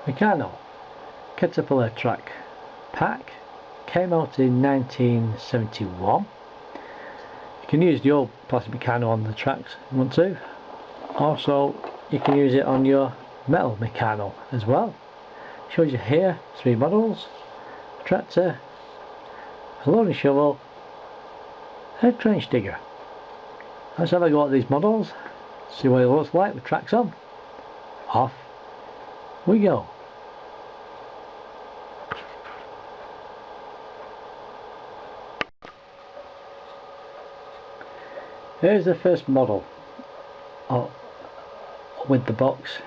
Meccano Caterpillar track pack, came out in 1971. You can use the old plastic meccano on the tracks if you want to. Also you can use it on your metal meccano as well. Shows you here 3 models: a tractor, a loading shovel, and a trench digger. Let's have a go at these models, see what it looks like with tracks on. Off we go. Here's the first model with the box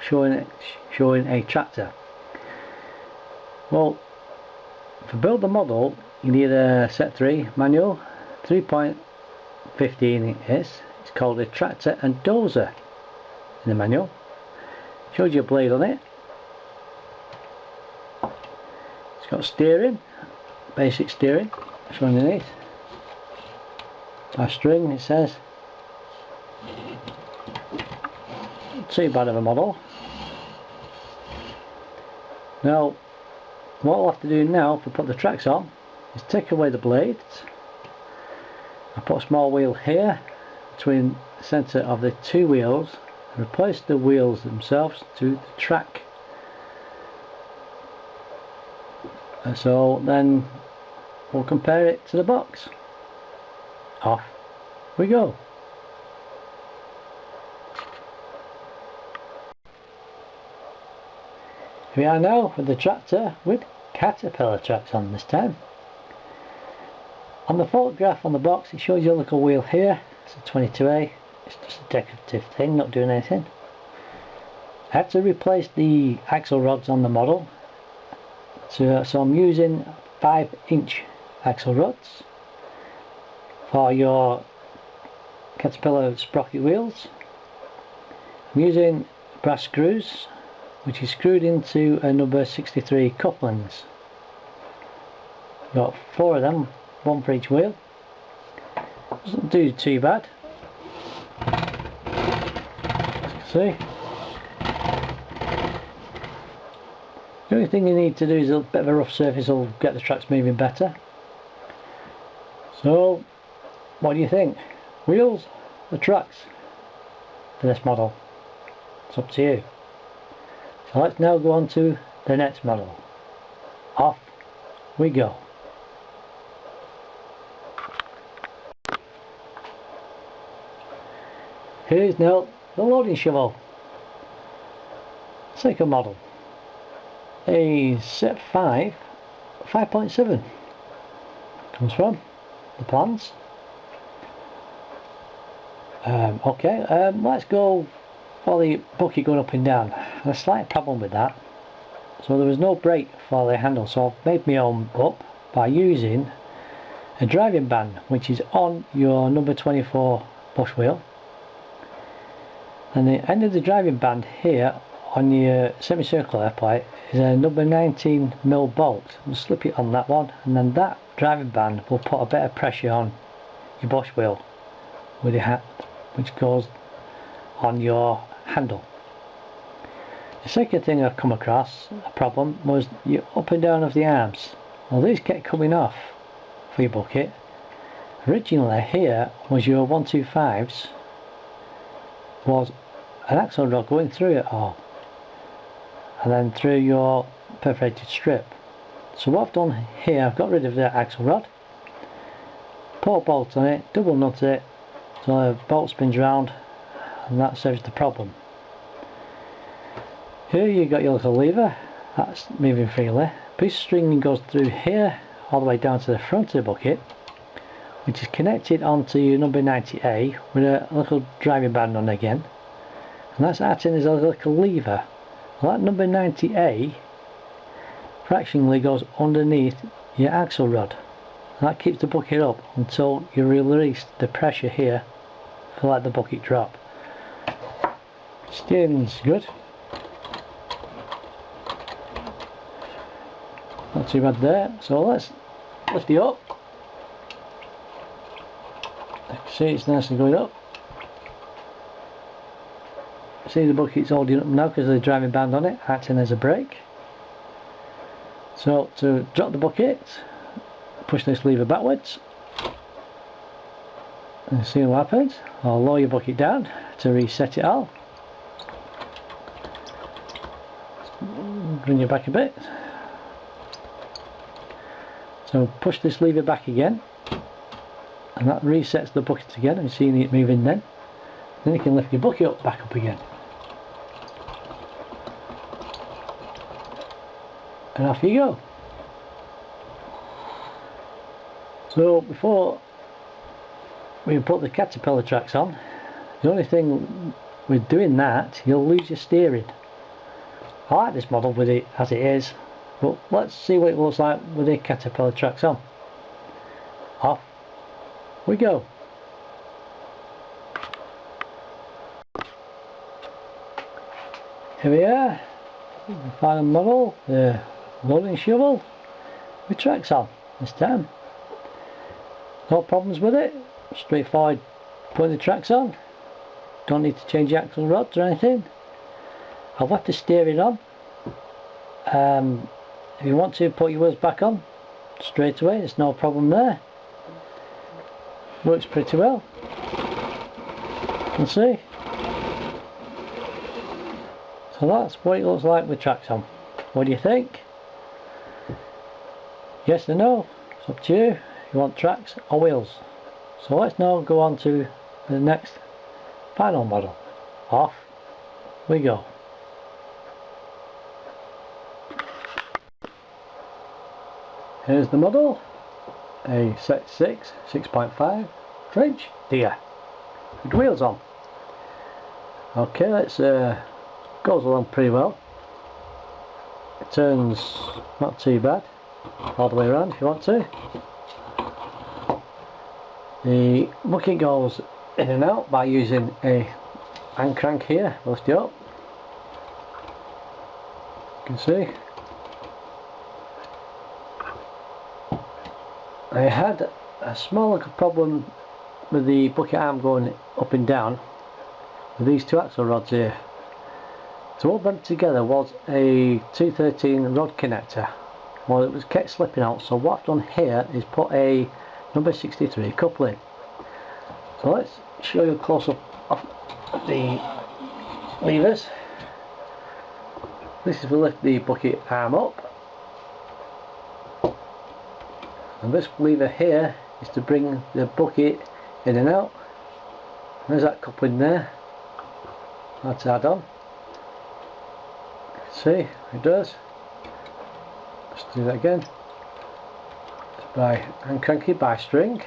showing a tractor. Well, to build the model you need a set 3 manual, 3.15 it is. It's called a tractor and dozer in the manual. Shows you a blade on it. It's got steering, basic steering, it's underneath. A string, it says. Not too bad of a model. Now what I'll have to do now to put the tracks on is take away the blades. I put a small wheel here between the centre of the 2 wheels and replace the wheels themselves to the track. And so then we'll compare it to the box. Off we go. Here we are now with the tractor with Caterpillar tracks on this time. On the photograph on the box it shows you a little wheel here. It's a 22A. It's just a decorative thing, not doing anything. I had to replace the axle rods on the model, so I'm using 5-inch axle rods for your Caterpillar sprocket wheels. I'm using brass screws which is screwed into a number 63 couplings. Got 4 of them, 1 for each wheel. Doesn't do too bad. As you can see. The only thing you need to do is a bit of a rough surface will get the tracks moving better. So what do you think? Wheels or tracks for this model? It's up to you. So let's now go on to the next model. Off we go. Here is now the loading shovel. Second model. A set 5.7 comes from the plans. Let's go for the bucket going up and down. There's a slight problem with that. So there was no brake for the handle, so I've made my own up by using a driving band which is on your number 24 bush wheel. And the end of the driving band here on your semicircular plate is a number 19mm bolt. We'll slip it on that one, and then that driving band will put a bit of pressure on your bush wheel with your hand, which goes on your handle. The second thing I've come across a problem was the up and down of the arms. Well, these kept coming off for your bucket. Originally here was your 125s, was an axle rod going through it all, and then through your perforated strip. So what I've done here, I've got rid of the axle rod, put a bolt on it, double nut it so the bolt spins round, and that solves the problem. Here you got your little lever, that's moving freely. A piece of string goes through here all the way down to the front of the bucket, which is connected onto your number 90A with a little driving band on again, and that's acting as a little lever. Well, that number 90A fractionally goes underneath your axle rod, and that keeps the bucket up until you release the pressure here to let the bucket drop. Steering's good, not too bad there. So let's lift it up. You can see it's nicely going up. see the bucket's holding up now because of the driving band on it, acting as a brake. So to drop the bucket, push this lever backwards and see what happens. I'll lower your bucket down to reset it all. Bring it back a bit. So push this lever back again, and that resets the bucket again. I'm seeing it moving then. Then you can lift your bucket back up again. And off you go. So before we put the caterpillar tracks on, the only thing with doing that, you'll lose your steering. I like this model with it as it is, but let's see what it looks like with the caterpillar tracks on. Off we go. Here we are, the final model, the loading shovel with tracks on this time. No problems with it, straightforward putting the tracks on. Don't need to change the axle rods or anything. I've left the steering on. If you want to put your wheels back on straight away, there's no problem there. Works pretty well. You can see. So that's what it looks like with tracks on. What do you think? Yes or no? It's up to you. You want tracks or wheels? So let's now go on to the next final model. Off we go. Here's the model, a set 6.5 French digger with wheels on. Okay, let's goes along pretty well. It turns not too bad all the way around if you want to. The bucket goes in and out by using a hand crank here, lift it up. You can see. I had a small little problem with the bucket arm going up and down with these two axle rods here. To hold them together was a 213 rod connector. Well, it was kept slipping out, so what I've done here is put a number 63 coupling. So let's show you a close up of the levers. This is to lift the bucket arm up, and this lever here is to bring the bucket in and out. There's that coupling there. That's add on. See, it does. Let's do that again. It's by hand cranky by string.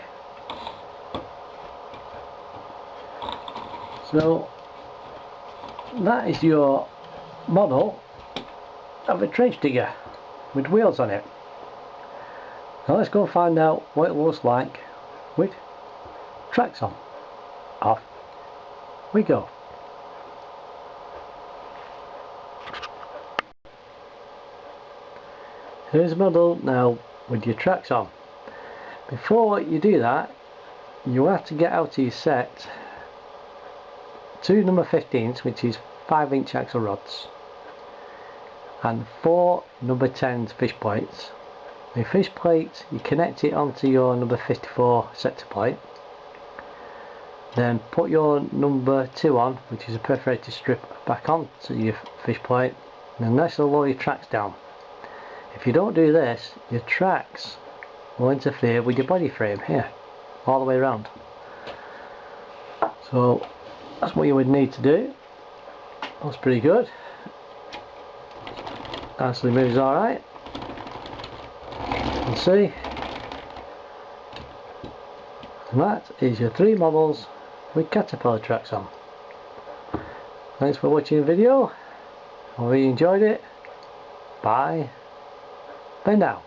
So that is your model of a trench digger with wheels on it. Now let's go and find out what it looks like with tracks on. Off we go. Here's the model now with your tracks on. Before you do that, you have to get out of your set two number 15s, which is 5-inch axle rods, and 4 number 10s fish plates. The fish plate, you connect it onto your number 54 sector plate, then put your number 2 on, which is a perforated strip, back onto your fish plate, and then this will lower your tracks down. If you don't do this, your tracks will interfere with your body frame here, all the way around. So that's what you would need to do. That's pretty good. Actually moves alright. You can see. And that is your 3 models with caterpillar tracks on. Thanks for watching the video. Hope you enjoyed it. Bye. Bye now.